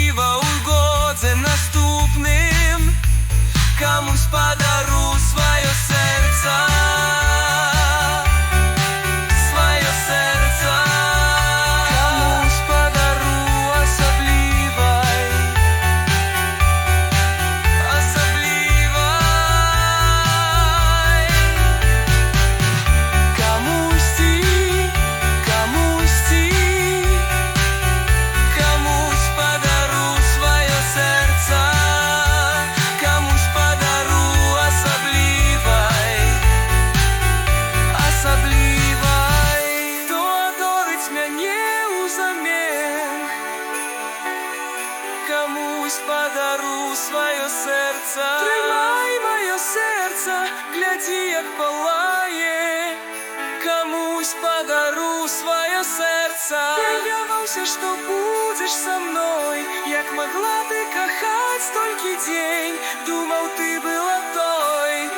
особливо у годзе наступним. Комусь подару своє серце, своє серце. Комусь подару особливой, особливой. Комусь ти, комусь ти, комусь подару своє серце, комусь подару особливой, особливой. Хто одорить мене узамен, комусь подару своє серце. Тримай моє серце, гляди, як палає. Комусь подару своє серце. Сподівався, що будеш со мною, як могла ти кохать стільки день. Думав, ти була той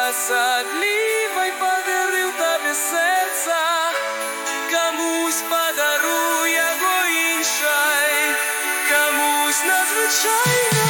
особливой, подарив тобі серце. Комусь подару його іншой, комусь надзвичайно.